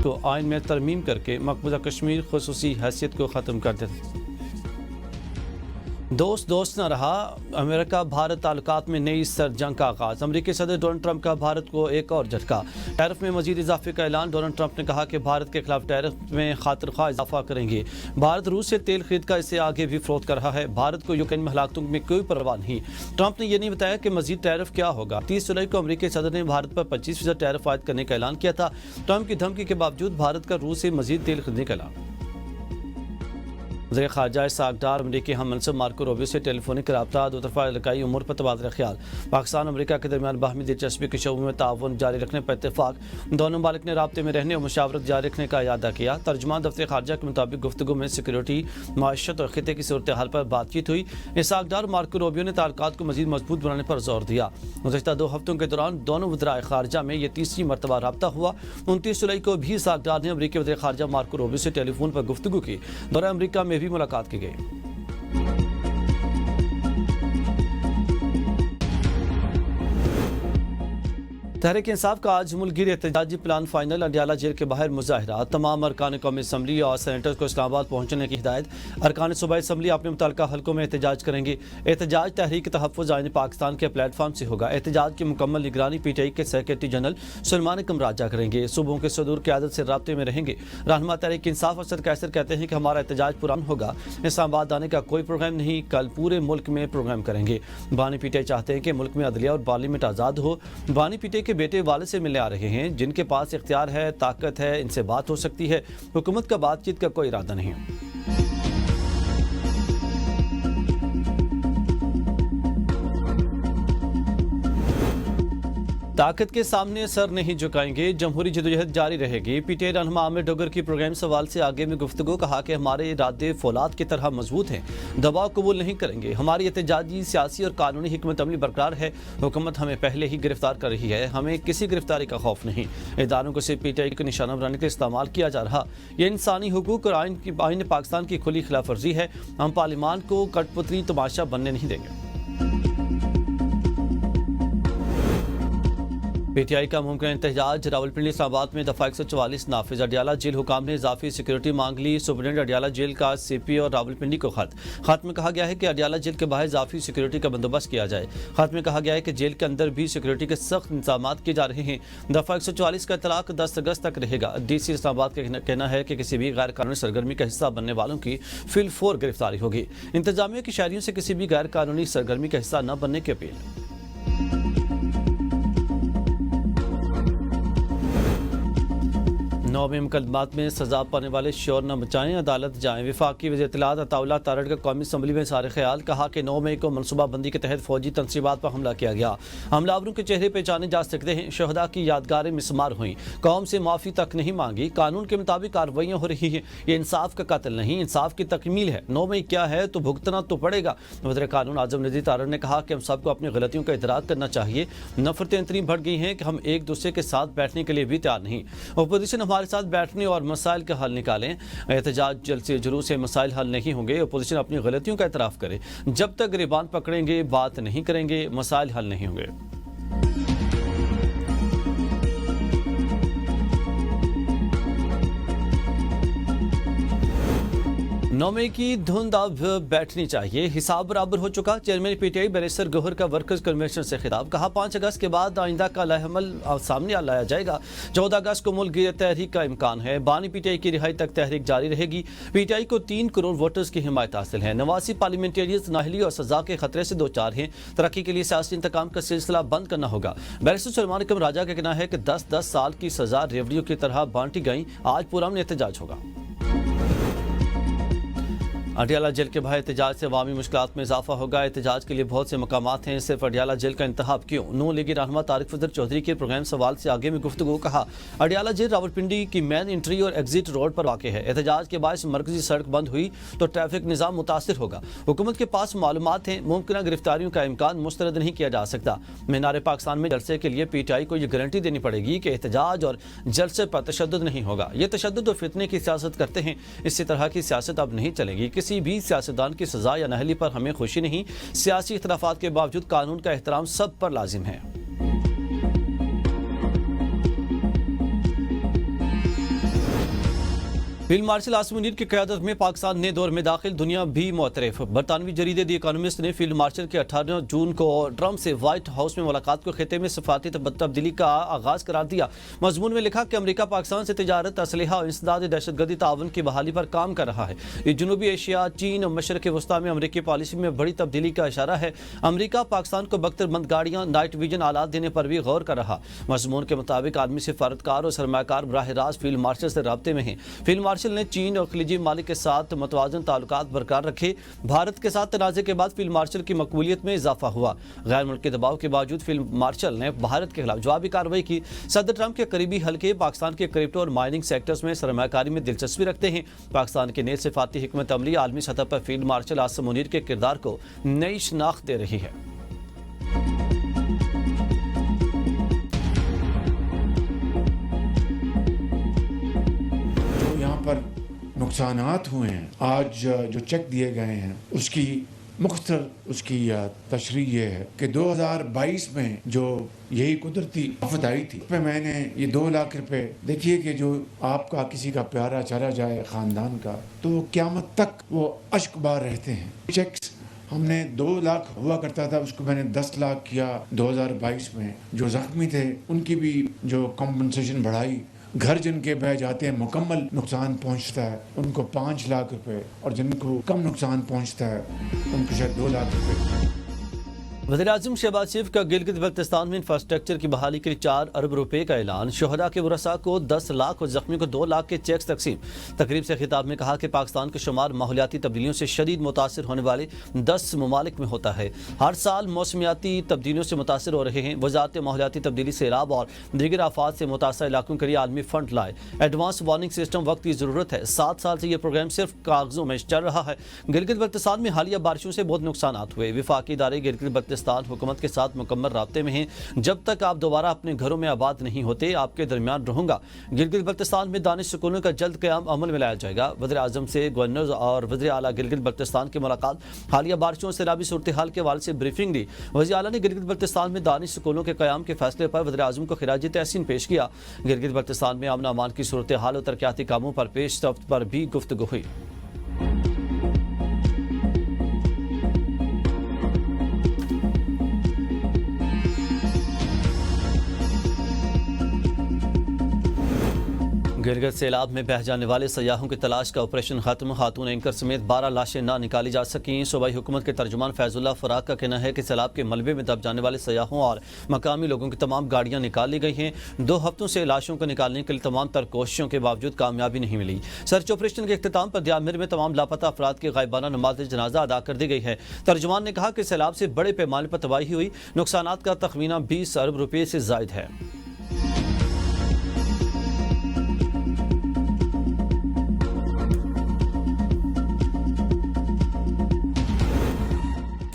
کو آئین میں ترمیم کر کے مقبوضہ کشمیر خصوصی حیثیت کو ختم کر دیا۔ دوست نہ رہا، امریکہ بھارت تعلقات میں نئی سرد جنگ کا آغاز۔ امریکی صدر ڈونلڈ ٹرمپ کا بھارت کو ایک اور جھٹکا، ٹیرف میں مزید اضافے کا اعلان۔ ڈونلڈ ٹرمپ نے کہا کہ بھارت کے خلاف ٹیرف میں خاطر خواہ اضافہ کریں گے۔ بھارت روس سے تیل خرید کر اسے آگے بھی فروخت کر رہا ہے، بھارت کو یوکرین میں ہلاکتوں میں کوئی پرواہ نہیں۔ ٹرمپ نے یہ نہیں بتایا کہ مزید ٹیرف کیا ہوگا۔ 30 جولائی کو امریکی صدر نے بھارت پر 25% ٹیرف عائد کرنے کا اعلان کیا تھا۔ ٹرمپ کی دھمکی کے باوجود بھارت کا روس سے مزید تیل خریدنے کا اعلان۔ وزیر خارجہ اسحاق ڈار امریکی ہم منصب مارکو روبیو سے ٹیلی فونک رابطہ، دو طرفہ علاقائی امور پر تبادلہ خیال، پاکستان امریکہ کے درمیان باہمی دلچسپی کے شعبوں میں تعاون جاری رکھنے پر اتفاق، دونوں ممالک نے رابطے میں رہنے اور مشاورت جاری رکھنے کا اعادہ کیا۔ ترجمان دفتر خارجہ کے مطابق گفتگو میں سیکورٹی، معیشت اور خطے کی صورتحال پر بات چیت ہوئی۔ اسحاق ڈار اور مارکو روبیو نے تعلقات کو مزید مضبوط بنانے پر زور دیا۔ گزشتہ 2 ہفتوں کے دوران دونوں وزرائے خارجہ میں یہ تیسری مرتبہ رابطہ ہوا۔ 29 جولائی کو بھی اسحاق ڈار نے امریکی وزیر خارجہ مارکو روبیو سے ٹیلی فون پر گفتگو کی۔ دورہ امریکہ میں بھی ملاقات کی گئی۔ تحریک انصاف کا آج ملک گیر احتجاجی پلان فائنل، اڈیالہ جیل کے باہر مظاہرہ، تمام ارکان قومی اسمبلی اور سینیٹرز کو اسلام آباد پہنچنے کی ہدایت۔ ارکان صوبائی اسمبلی اپنے متعلقہ حلقوں میں احتجاج کریں گے۔ احتجاج تحریک تحفظ آئین پاکستان کے پلیٹ فارم سے ہوگا۔ احتجاج کی مکمل نگرانی پی ٹی آئی کے سیکرٹری جنرل سلمان اکرم راجہ کریں گے۔ صوبوں کے صدور قیادت سے رابطے میں رہیں گے۔ رہنما تحریک انصاف اسد قیصر کہتے ہیں کہ ہمارا احتجاج پرامن ہوگا، اسلام آباد آنے کا کوئی پروگرام نہیں، کل پورے ملک میں پروگرام کریں گے۔ بانی پی ٹی آئی چاہتے ہیں کہ ملک میں عدلیہ اور پارلیمنٹ آزاد ہو۔ بانی پی ٹی آئی کے بیٹے والد سے ملنے آ رہے ہیں، جن کے پاس اختیار ہے، طاقت ہے، ان سے بات ہو سکتی ہے۔ حکومت کا بات چیت کا کوئی ارادہ نہیں۔ طاقت کے سامنے سر نہیں جھکائیں گے، جمہوری جدوجہد جاری رہے گی۔ پی ٹی آئی رہنما عامر ڈوگر کی پروگرام سوال سے آگے میں گفتگو، کہا کہ ہمارے ارادے فولاد کی طرح مضبوط ہیں، دباؤ قبول نہیں کریں گے۔ ہماری احتجاجی، سیاسی اور قانونی حکمت عملی برقرار ہے۔ حکومت ہمیں پہلے ہی گرفتار کر رہی ہے، ہمیں کسی گرفتاری کا خوف نہیں۔ اداروں کو صرف پی ٹی آئی کو نشانہ بنانے کے لیے استعمال کیا جا رہا، یہ انسانی حقوق اور آئین پاکستان کی کھلی خلاف ورزی ہے۔ ہم پارلیمان کو کٹ پتلی تماشا بننے نہیں دیں گے۔ پی ٹی آئی کا ممکنہ احتجاج، راولپنڈی اسلام آباد میں دفعہ 144 نافذ، اڈیالہ جیل حکام نے اضافی سیکورٹی مانگ لی۔ سپرنٹینڈنٹ اڈیالہ جیل کا سی پی اور راولپنڈی کو خط میں کہا گیا ہے کہ اڈیالہ جیل کے باہر اضافی سیکورٹی کا بندوبست کیا جائے۔ خط میں کہا گیا ہے کہ جیل کے اندر بھی سیکورٹی کے سخت انتظامات کیے جا رہے ہیں۔ دفعہ 144 کا اطلاق 10 اگست تک رہے گا۔ ڈی سی اسلام آباد کا کہنا ہے کہ کسی بھی غیر قانونی سرگرمی کا حصہ بننے والوں کی فی الفور گرفتاری ہوگی۔ انتظامیہ کی شہریوں سے کسی بھی غیر قانونی سرگرمی کا حصہ نہ بننے کی اپیل۔ 9 مقدمات میں سزا پانے والے شور نہ بچائیں، عدالت جائیں۔ وفاقی وزیر اطلاعات عطا اللہ تارڑ کا قومی اسمبلی میں اظہار خیال، کہا کہ 9 مئی کو منصوبہ بندی کے تحت فوجی تنصیبات پر حملہ کیا گیا، حملہ آوروں کے چہرے پہچانے جا سکتے ہیں، شہداء کی یادگاریں مسمار ہوئیں، قوم سے معافی تک نہیں مانگی، قانون کے مطابق کارروائیاں ہو رہی ہیں، یہ انصاف کا قتل نہیں، انصاف کی تکمیل ہے۔ 9 مئی کیا ہے تو بھگتنا تو پڑے گا۔ وزیر قانون اعظم نذیر تارڑ نے کہا کہ ہم سب کو اپنی غلطیوں کا ادراک کرنا چاہیے، نفرتیں اتنی بڑھ گئی ہیں کہ ہم ایک دوسرے کے ساتھ بیٹھنے کے لیے بھی تیار نہیں۔ اپوزیشن ہمارے ساتھ بیٹھنے اور مسائل کا حل نکالیں۔ احتجاج، جلسے، جلوس سے مسائل حل نہیں ہوں گے۔ اپوزیشن اپنی غلطیوں کا اعتراف کرے، جب تک گریبان پکڑیں گے، بات نہیں کریں گے، مسائل حل نہیں ہوں گے۔ 9 مئی کی دھند اب بیٹھنی چاہیے، حساب برابر ہو چکا۔ Chairman P T I barrister Gohar کا ورکرز کنونشن سے خطاب، کہا 5 اگست کے بعد آئندہ کا عمل سامنے لایا جائے گا۔ 14 اگست کو ملک گیر تحریک کا امکان ہے۔ بانی پی ٹی آئی کی رہائی تک تحریک جاری رہے گی۔ پی ٹی آئی کو 3 کروڑ ووٹرز کی حمایت حاصل ہے۔ 89 پارلیمنٹیرینز نااہلی اور سزا کے خطرے سے دوچار ہیں۔ ترقی کے لیے سیاسی انتقام کا سلسلہ بند کرنا ہوگا۔ بیرسٹر سلمان اکرم راجہ کا کہنا ہے کہ 10 سال کی سزا ریوڑیوں کی طرح بانٹی گئیں، آج پرامن احتجاج ہوگا۔ اڈیالہ جیل کے باہر احتجاج سے عوامی مشکلات میں اضافہ ہوگا۔ احتجاج کے لیے بہت سے مقامات ہیں، صرف اڈیالہ جیل کا انتخاب کیوں؟ نون لیگی رہنما طارق فضل چودھری کے پروگرام سوال سے آگے میں گفتگو، کہا اڈیالہ جیل راولپنڈی کی مین انٹری اور ایگزٹ روڈ پر واقع ہے۔ احتجاج کے باعث مرکزی سڑک بند ہوئی تو ٹریفک نظام متاثر ہوگا۔ حکومت کے پاس معلومات ہیں، ممکنہ گرفتاریوں کا امکان مسترد نہیں کیا جا سکتا۔ مینار پاکستان میں جلسے کے لیے پی ٹی آئی کو یہ گارنٹی دینی پڑے گی کہ احتجاج اور جلسے پر تشدد نہیں ہوگا۔ یہ تشدد اور فتنے کی سیاست کرتے ہیں، اسی طرح کی سیاست اب نہیں چلے گی۔ کسی بھی سیاستدان کی سزا یا نااہلی پر ہمیں خوشی نہیں۔ سیاسی اختلافات کے باوجود قانون کا احترام سب پر لازم ہے۔ فیلڈ مارشل عاصم منیر کی قیادت میں پاکستان نئے دور میں داخل، دنیا بھی معترف۔ برطانوی جریدے دی اکانومسٹ نے فیلڈ مارشل کے 18 جون کو ٹرمپ سے وائٹ ہاؤس میں ملاقات کو خطے میں سفارتی تبدیلی کا آغاز قرار دیا۔ مضمون میں لکھا کہ امریکہ پاکستان سے تجارت، اسلحہ اور انسداد دہشت گردی تعاون کی بحالی پر کام کر رہا ہے۔ یہ جنوبی ایشیا، چین اور مشرق وسطیٰ میں امریکی پالیسی میں بڑی تبدیلی کا اشارہ ہے۔ امریکہ پاکستان کو بختر بند گاڑیاں، نائٹ ویژن آلات دینے پر بھی غور کر رہا۔ مضمون کے مطابق عالمی سفارتکار اور سرمایہ کار براہ راست فیلڈ مارشل سے رابطے میں ہیں۔ فیلڈ مارشل نے چین اور خلیجی ممالک کے ساتھ متوازن تعلقات برقرار رکھے۔ بھارت کے ساتھ تنازع کے بعد فیلڈ مارشل کی مقبولیت میں اضافہ ہوا۔ غیر ملکی دباؤ کے باوجود فیلڈ مارشل نے بھارت کے خلاف جوابی کارروائی کی۔ صدر ٹرمپ کے قریبی حلقے پاکستان کے کرپٹو اور مائننگ سیکٹرز میں سرمایہ کاری میں دلچسپی رکھتے ہیں۔ پاکستان کے نئے سفارتی حکمت عملی عالمی سطح پر فیلڈ مارشل عاصم منیر کے کردار کو نئی شناخت دے رہی ہے۔ پر نقصانات ہوئے ہیں، آج جو چیک دیے گئے ہیں، اس کی مختصر اس کی تشریح یہ ہے کہ 2022 میں جو یہی قدرتی آفت آئی تھی، اس پہ میں نے یہ 2 لاکھ روپے، دیکھیے کہ جو آپ کا کسی کا پیارا چلا جائے خاندان کا تو قیامت تک وہ اشک بار رہتے ہیں۔ چیکس ہم نے 2 لاکھ ہوا کرتا تھا، اس کو میں نے 10 لاکھ کیا 2022 میں۔ جو زخمی تھے ان کی بھی جو کمپنسیشن بڑھائی، گھر جن کے بہ جاتے ہیں مکمل نقصان پہنچتا ہے ان کو 5 لاکھ روپے، اور جن کو کم نقصان پہنچتا ہے ان کو شاید 2 لاکھ روپے۔ وزیراعظم شہباز شریف کا گلگت بلتستان میں انفراسٹرکچر کی بحالی کے لیے 4 ارب روپے کا اعلان۔ شہداء کے ورثاء کو 10 لاکھ اور زخمی کو 2 لاکھ کے چیکس تقسیم۔ تقریب سے خطاب میں کہا کہ پاکستان کا شمار ماحولیاتی تبدیلیوں سے شدید متاثر ہونے والے 10 ممالک میں ہوتا ہے۔ ہر سال موسمیاتی تبدیلیوں سے متاثر ہو رہے ہیں۔ وزارت ماحولیاتی تبدیلی، سیلاب اور دیگر آفات سے متاثرہ علاقوں کے لیے عالمی فنڈ لائے۔ ایڈوانس وارننگ سسٹم وقت کی ضرورت ہے۔ 7 سال سے یہ پروگرام صرف کاغذوں میں چل رہا ہے۔ گلگت بلتستان میں حالیہ بارشوں سے بہت نقصانات ہوئے۔ وفاقی ادارے گلگت بلتستان حکومت کے ساتھ مکمل رابطے میں ہیں۔ جب تک آپ دوبارہ اپنے گھروں میں آباد نہیں ہوتے، آپ کے درمیان رہوں گا۔ گلگت بلتستان میں دانش سکولوں کا جلد قیام عمل میں لایا جائے گا۔ وزیر اعظم سے گورنر اور وزیر اعلیٰ گلگت بلتستان کی ملاقات، حالیہ بارشوں اور سیلابی صورتحال کے حوالے سے بریفنگ دی۔ وزیر اعلیٰ نے گلگت بلتستان میں دانش سکولوں کے قیام کے فیصلے پر وزیر اعظم کو خراج تحسین پیش کیا۔ گلگت بلتستان میں امن و امان کی صورتحال اور ترقیاتی کاموں پر پیش رفت پر بھی گفتگو ہوئی۔ گلگت سیلاب میں بہہ جانے والے سیاحوں کی تلاش کا آپریشن ختم۔ خاتون اینکر سمیت 12 لاشیں نہ نکالی جا سکیں۔ صوبائی حکومت کے ترجمان فیض اللہ فراق کا کہنا ہے کہ سیلاب کے ملبے میں دب جانے والے سیاحوں اور مقامی لوگوں کی تمام گاڑیاں نکال لی گئی ہیں۔ 2 ہفتوں سے لاشوں کو نکالنے کے لیے تمام تر کوششوں کے باوجود کامیابی نہیں ملی۔ سرچ آپریشن کے اختتام پر دیامر میں تمام لاپتہ افراد کی غائبانہ نماز جنازہ ادا کر دی گئی ہے۔ ترجمان نے کہا کہ سیلاب سے بڑے پیمانے پر تباہی ہوئی۔ نقصانات کا تخمینہ 20 ارب روپے سے زائد ہے۔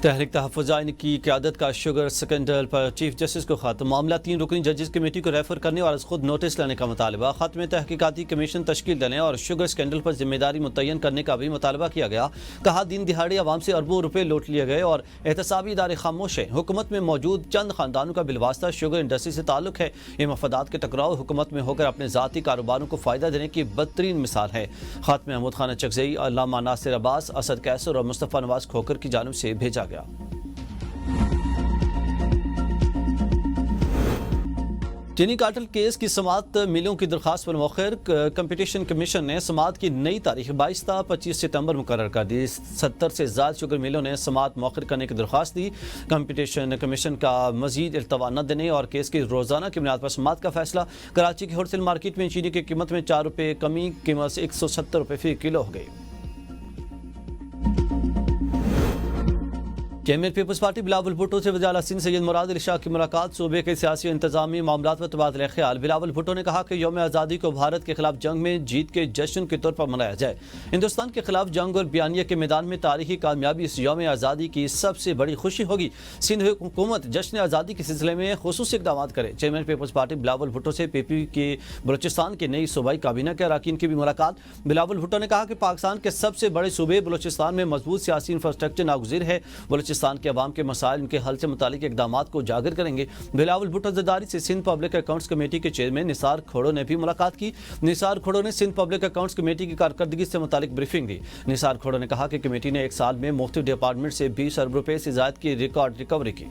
تحریک تحفظ آئین کی قیادت کا شوگر سکینڈل پر چیف جسٹس کو خط۔ معاملہ 3 رکنی ججز کمیٹی کو ریفر کرنے اور از خود نوٹس لینے کا مطالبہ۔ خط میں تحقیقاتی کمیشن تشکیل دینے اور شوگر سکینڈل پر ذمہ داری متعین کرنے کا بھی مطالبہ کیا گیا۔ کہا دن دہاڑے عوام سے اربوں روپے لوٹ لیے گئے اور احتسابی ادارے خاموش ہیں۔ حکومت میں موجود چند خاندانوں کا بالواسطہ شوگر انڈسٹری سے تعلق ہے۔ یہ مفادات کے ٹکراؤ حکومت میں ہو کر اپنے ذاتی کاروباروں کو فائدہ دینے کی بدترین مثال ہے۔ خط میں محمود خان چکزئی، علامہ ناصر عباس، اسد کیسر اور مصطفیٰ نواز کھوکر کی جانب سے بھیجا گیا۔ چینی کاٹل کیس کی سماعت ملوں کی درخواست پر مؤخر۔ کمپٹیشن کمیشن نے سماعت کی نئی تاریخ 22 تا 25 ستمبر مقرر کر دی۔ 70 سے زائد شوگر ملوں نے سماعت مؤخر کرنے کی درخواست دی۔ کمپٹیشن کمیشن کا مزید التوا نہ دینے اور کیس کی روزانہ کی بنیاد پر سماعت کا فیصلہ۔ کراچی کی ہول سیل مارکیٹ میں چینی کی قیمت میں 4 روپے کمی، قیمت 170 روپے فی کلو ہو گئی۔ چیئرمین پیپلز پارٹی بلاول بھٹو سے وزیر اعلیٰ سندھ سید مراد علی شاہ کی ملاقات۔ صوبے کے سیاسی و انتظامی معاملات پر تبادلہ خیال۔ بلاول بھٹو نے کہا کہ یوم آزادی کو بھارت کے خلاف جنگ میں جیت کے جشن کے طور پر منایا جائے۔ ہندوستان کے خلاف جنگ اور بیانیہ کے میدان میں تاریخی کامیابی اس یوم آزادی کی سب سے بڑی خوشی ہوگی۔ سندھ حکومت جشن آزادی کے سلسلے میں خصوصی اقدامات کرے۔ چیئرمین پیپلز پارٹی بلاول بھٹو سے پی پی کے بلوچستان کے نئی صوبائی کابینہ کے اراکین کی بھی ملاقات۔ بلاول بھٹو نے کہا کہ پاکستان کے سب سے بڑے صوبے بلوچستان میں مضبوط سیاسی انفراسٹرکچر ناگزیر ہے۔ بلوچستان بلوچستان کے عوام کے مسائل ان کے حل سے متعلق اقدامات کو اجاگر کریں گے۔ بلاول بھٹو زرداری سے سندھ پبلک اکاؤنٹس کمیٹی کے چیئرمین نثار کھوڑو نے بھی ملاقات کی۔ نثار کھوڑو نے سندھ پبلک اکاؤنٹس کمیٹی کی کارکردگی سے متعلق بریفنگ دی۔ نثار کھوڑو نے کہا کہ کمیٹی نے ایک سال میں مختلف ڈپارٹمنٹ سے 20 ارب روپے سے زائد کی ریکارڈ ریکوری کی۔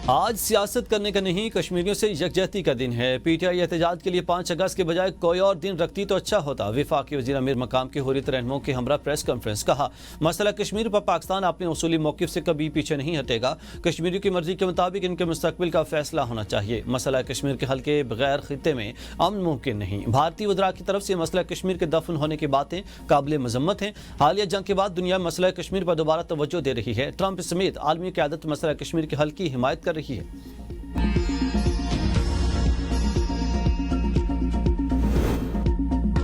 آج سیاست کرنے کا نہیں، کشمیریوں سے یکجہتی کا دن ہے۔ پی ٹی آئی احتجاج کے لیے 5 اگست کے بجائے کوئی اور دن رکھتی تو اچھا ہوتا۔ وفاقی وزیر امیر مقام کے حریت رہنماؤں کے ہمراہ پریس کانفرنس، کہا مسئلہ کشمیر پر پاکستان اپنے اصولی موقف سے کبھی پیچھے نہیں ہٹے گا۔ کشمیریوں کی مرضی کے مطابق ان کے مستقبل کا فیصلہ ہونا چاہیے۔ مسئلہ کشمیر کے حل کے بغیر خطے میں امن ممکن نہیں۔ بھارتی وزراء کی طرف سے مسئلہ کشمیر کے دفن ہونے کی باتیں قابل مذمت ہیں۔ حالیہ جنگ کے بعد دنیا مسئلہ کشمیر پر دوبارہ توجہ دے رہی ہے۔ ٹرمپ سمیت عالمی قیادت مسئلہ کشمیر کے حل کی حمایت کر رہی ہے۔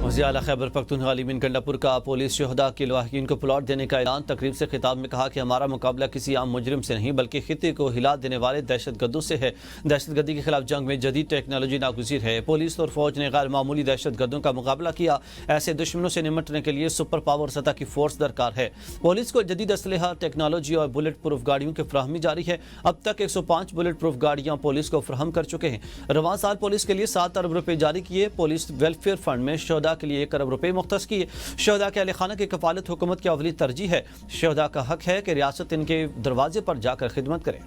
وزیر اعلیٰ خیبر پختونخوا علی بن گنڈا پور کا پولیس شہداء کے لواحقین کو پلاٹ دینے کا اعلان۔ تقریب سے خطاب میں کہا کہ ہمارا مقابلہ کسی عام مجرم سے نہیں بلکہ خطے کو ہلا دینے والے دہشت گردوں سے ہے۔ دہشت گردی کے خلاف جنگ میں جدید ٹیکنالوجی ناگزیر ہے۔ پولیس اور فوج نے غیر معمولی دہشت گردوں کا مقابلہ کیا۔ ایسے دشمنوں سے نمٹنے کے لیے سپر پاور سطح کی فورس درکار ہے۔ پولیس کو جدید اسلحہ، ٹیکنالوجی اور بلٹ پروف گاڑیوں کی فراہمی جاری ہے۔ اب تک 105 بلٹ پروف گاڑیاں پولیس کو فراہم کر چکے ہیں۔ رواں سال پولیس کے لیے 7 ارب روپے جاری کیے۔ پولیس ویلفیئر فنڈ میں شہداء کے لیے 1 ارب روپے مختص کیے۔ شہداء کے اہل خانہ کی کفالت حکومت کی اولی ترجیح ہے۔ شہداء کا حق ہے کہ ریاست ان کے دروازے پر جا کر خدمت کرے۔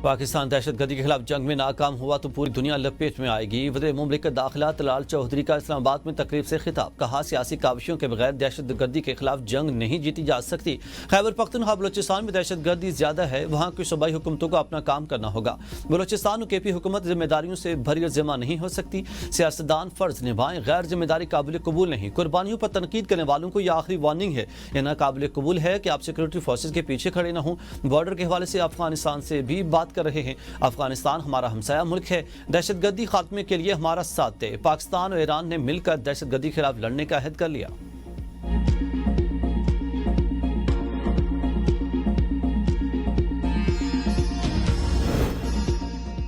پاکستان دہشت گردی کے خلاف جنگ میں ناکام ہوا تو پوری دنیا لپیٹ میں آئے گی۔ وزیر مملکت داخلہ طلال چودھری کا اسلام آباد میں تقریب سے خطاب، کہا سیاسی کاوشوں کے بغیر دہشت گردی کے خلاف جنگ نہیں جیتی جا سکتی۔ خیبر پختونخوا بلوچستان میں دہشت گردی زیادہ ہے، وہاں کی صوبائی حکومتوں کو اپنا کام کرنا ہوگا۔ بلوچستان اور کے پی حکومت ذمہ داریوں سے بھری اور ذمہ نہیں ہو سکتی۔ سیاستدان فرض نبھائیں، غیر ذمہ داری قابل قبول نہیں۔ قربانیوں پر تنقید کرنے والوں کو یہ آخری وارننگ ہے۔ یہ ناقابل قبول ہے کہ آپ سیکورٹی فورسز کے پیچھے کھڑے نہ ہوں۔ بارڈر کے حوالے سے افغانستان سے بھی بات کر رہے ہیں۔ افغانستان ہمارا ہمسایہ ملک ہے، دہشت گردی خاتمے کے لیے ہمارا ساتھ دے۔ پاکستان اور ایران نے مل کر دہشت گردی کے خلاف لڑنے کا عہد کر لیا۔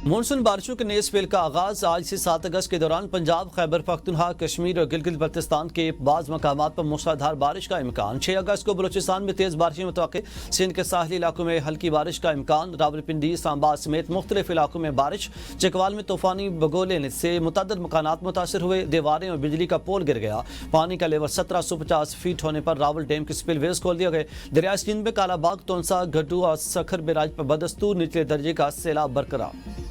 مونسون بارشوں کے نئے اسپیل کا آغاز آج سے 7 اگست کے دوران پنجاب، خیبر پختونخوا، کشمیر اور گلگت بلتستان کے بعض مقامات پر موسلادھار بارش کا امکان۔ 6 اگست کو بلوچستان میں تیز بارشیں متوقع، سندھ کے ساحلی علاقوں میں ہلکی بارش کا امکان۔ راولپنڈی، سانبا سمیت مختلف علاقوں میں بارش۔ چکوال میں طوفانی بگولے سے متعدد مکانات متاثر ہوئے، دیواریں اور بجلی کا پول گر گیا۔ پانی کا لیول 1750 فیٹ ہونے پر راول ڈیم کے سپل ویز کھول دیا گئے۔ دریائے سندھ میں کالا باغ، تونسا، گڈو اور سکھر بیراج پر بدستور نچلے درجے کا سیلاب برقرار۔